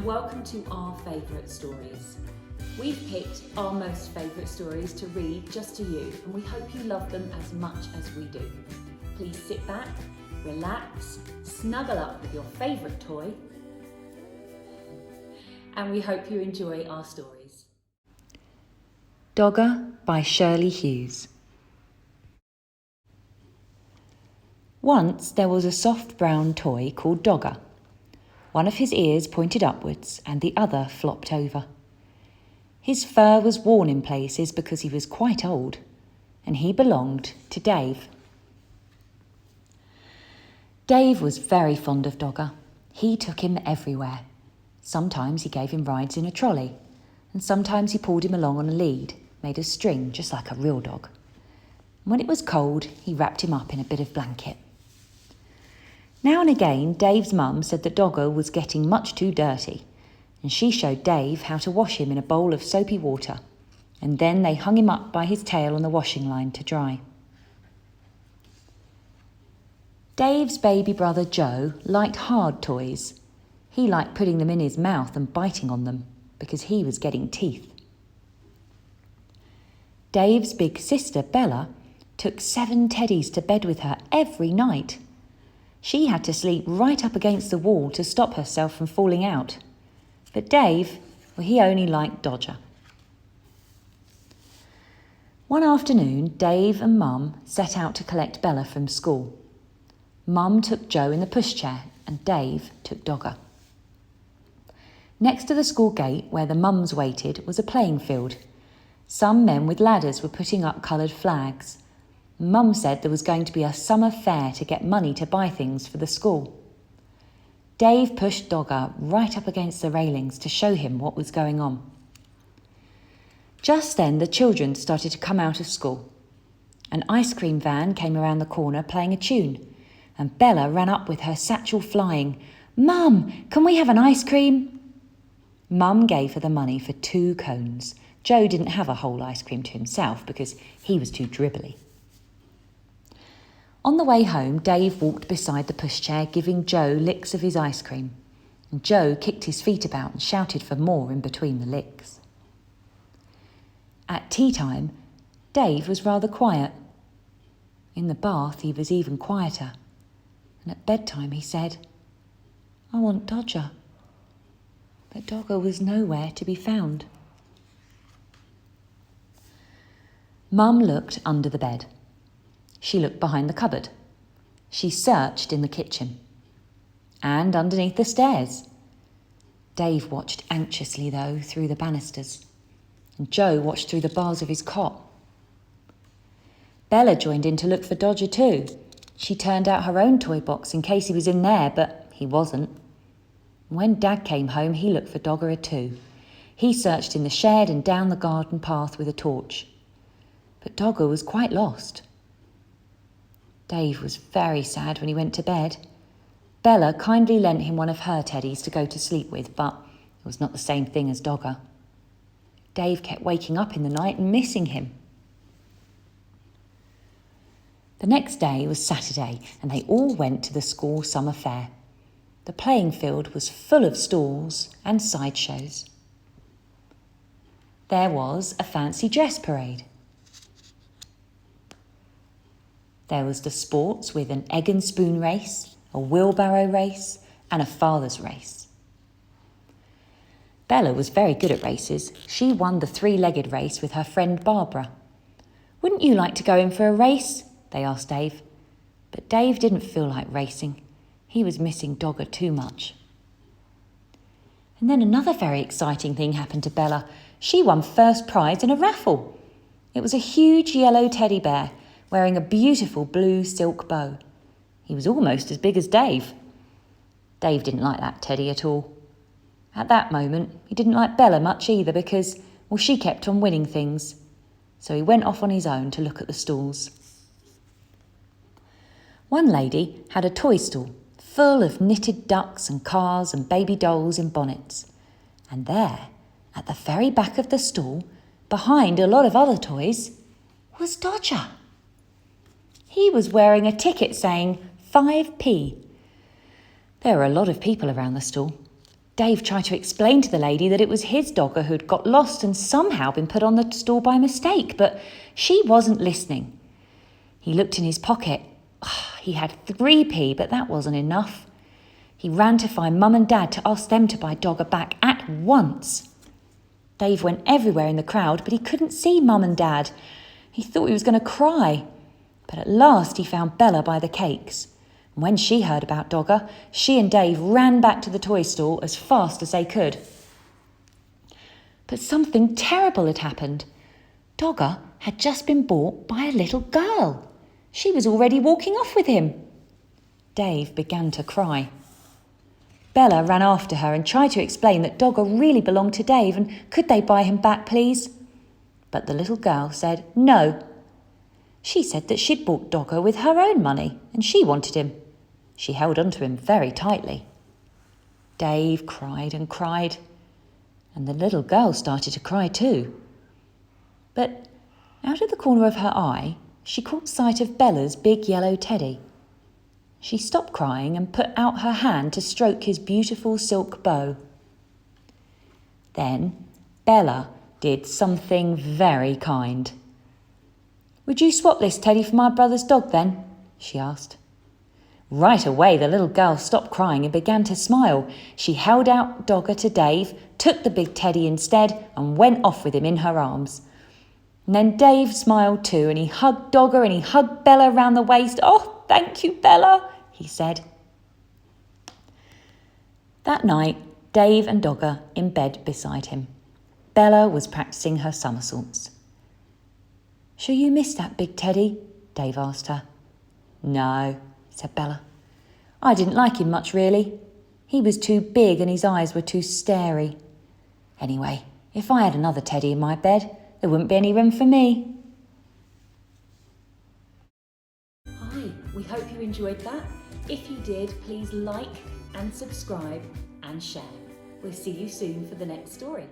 welcome to our favourite stories. We've picked our most favourite stories to read just to you, and we hope you love them as much as we do. Please sit back, relax, snuggle up with your favourite toy, and we hope you enjoy our stories. Dogger by Shirley Hughes. Once there was a soft brown toy called Dogger. One of his ears pointed upwards and the other flopped over. His fur was worn in places because he was quite old, and he belonged to Dave. Dave was very fond of Dogger. He took him everywhere. Sometimes he gave him rides in a trolley, and sometimes he pulled him along on a lead, made of string just like a real dog. When it was cold, he wrapped him up in a bit of blanket. Now and again, Dave's mum said that Dogger was getting much too dirty, and she showed Dave how to wash him in a bowl of soapy water, and then they hung him up by his tail on the washing line to dry. Dave's baby brother Joe liked hard toys. He liked putting them in his mouth and biting on them, because he was getting teeth. Dave's big sister Bella took 7 teddies to bed with her every night. She had to sleep right up against the wall to stop herself from falling out. But Dave, well, he only liked Dodger. One afternoon, Dave and Mum set out to collect Bella from school. Mum took Joe in the pushchair and Dave took Dogger. Next to the school gate, where the mums waited, was a playing field. Some men with ladders were putting up coloured flags. Mum said there was going to be a summer fair to get money to buy things for the school. Dave pushed Dogger right up against the railings to show him what was going on. Just then the children started to come out of school. An ice cream van came around the corner playing a tune, and Bella ran up with her satchel flying. "Mum, can we have an ice cream?" Mum gave her the money for 2 cones. Joe didn't have a whole ice cream to himself because he was too dribbly. On the way home, Dave walked beside the pushchair, giving Joe licks of his ice cream. And Joe kicked his feet about and shouted for more in between the licks. At tea time, Dave was rather quiet. In the bath, he was even quieter. And at bedtime, he said, "I want Dodger." But Dogger was nowhere to be found. Mum looked under the bed. She looked behind the cupboard. She searched in the kitchen. And underneath the stairs. Dave watched anxiously, though, through the banisters. And Joe watched through the bars of his cot. Bella joined in to look for Dodger too. She turned out her own toy box in case he was in there, but he wasn't. When Dad came home, he looked for Dogger too. He searched in the shed and down the garden path with a torch. But Dogger was quite lost. Dave was very sad when he went to bed. Bella kindly lent him one of her teddies to go to sleep with, but it was not the same thing as Dogger. Dave kept waking up in the night and missing him. The next day was Saturday, and they all went to the school summer fair. The playing field was full of stalls and sideshows. There was a fancy dress parade. There was the sports with an egg and spoon race, a wheelbarrow race, and a father's race. Bella was very good at races. She won the 3-legged race with her friend Barbara. "Wouldn't you like to go in for a race?" they asked Dave. But Dave didn't feel like racing. He was missing Dogger too much. And then another very exciting thing happened to Bella. She won first prize in a raffle. It was a huge yellow teddy bear wearing a beautiful blue silk bow. He was almost as big as Dave. Dave didn't like that teddy at all. At that moment, he didn't like Bella much either because, well, she kept on winning things. So he went off on his own to look at the stalls. One lady had a toy stall full of knitted ducks and cars and baby dolls in bonnets. And there, at the very back of the stall, behind a lot of other toys, was Dodger. He was wearing a ticket saying 5p. There were a lot of people around the stall. Dave tried to explain to the lady that it was his dogger who'd got lost and somehow been put on the stall by mistake, but she wasn't listening. He looked in his pocket. He had 3p, but that wasn't enough. He ran to find Mum and Dad to ask them to buy Dogger back at once. Dave went everywhere in the crowd, but he couldn't see Mum and Dad. He thought he was going to cry. But at last he found Bella by the cakes. And when she heard about Dogger, she and Dave ran back to the toy store as fast as they could. But something terrible had happened. Dogger had just been bought by a little girl. She was already walking off with him. Dave began to cry. Bella ran after her and tried to explain that Dogger really belonged to Dave and could they buy him back, please? But the little girl said no. She said that she'd bought Dogger with her own money and she wanted him. She held on to him very tightly. Dave cried and cried, and the little girl started to cry too. But out of the corner of her eye, she caught sight of Bella's big yellow teddy. She stopped crying and put out her hand to stroke his beautiful silk bow. Then Bella did something very kind. "Would you swap this teddy for my brother's dog then?" she asked. Right away the little girl stopped crying and began to smile. She held out Dogger to Dave, took the big teddy instead and went off with him in her arms. And then Dave smiled too, and he hugged Dogger and he hugged Bella round the waist. "Oh, thank you, Bella," he said. That night, Dave and Dogger in bed beside him. Bella was practicing her somersaults. "Sure you miss that big teddy?" Dave asked her. "No," said Bella. "I didn't like him much, really. He was too big and his eyes were too starey. Anyway, if I had another teddy in my bed, there wouldn't be any room for me." Hi, we hope you enjoyed that. If you did, please like and subscribe and share. We'll see you soon for the next story.